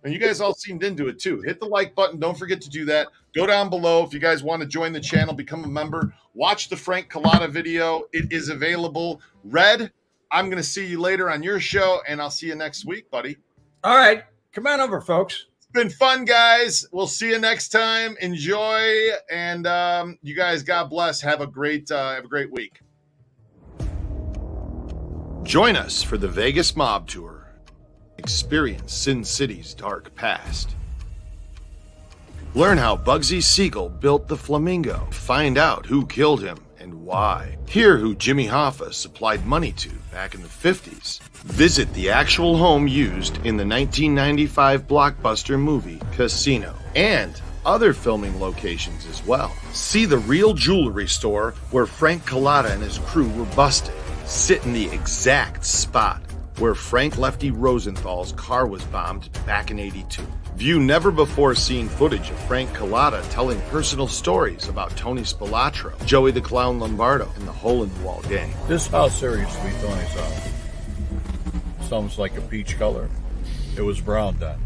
and you guys all seemed into it too. Hit the like button. Don't forget to do that. Go down below if you guys want to join the channel, become a member. Watch the Frank Collada video. It is available. Red, I'm going to see you later on your show, and I'll see you next week, buddy. All right. Come on over, folks. It's been fun, guys. We'll see you next time. Enjoy, and you guys, God bless. Have a great week. Join us for the Vegas Mob Tour. Experience Sin City's dark past. Learn how Bugsy Siegel built the Flamingo. Find out who killed him and why. Hear who Jimmy Hoffa supplied money to back in the 50s. Visit the actual home used in the 1995 blockbuster movie Casino. And other filming locations as well. See the real jewelry store where Frank Collada and his crew were busted. Sit in the exact spot where Frank Lefty Rosenthal's car was bombed back in '82. View never-before-seen footage of Frank Collada telling personal stories about Tony Spilatro, Joey the Clown Lombardo, and the Hole-in-the-Wall gang. This house area used to be Tony's house. almost like a peach color. It was brown then.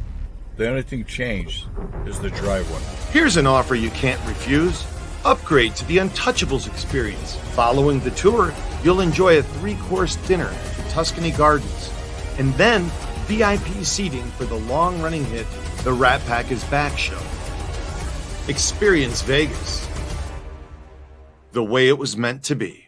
The only thing changed is the driveway. Here's an offer you can't refuse. Upgrade to the Untouchables experience. Following the tour, you'll enjoy a 3-course dinner at the Tuscany Gardens, and then VIP seating for the long-running hit, The Rat Pack is Back show. Experience Vegas the way it was meant to be.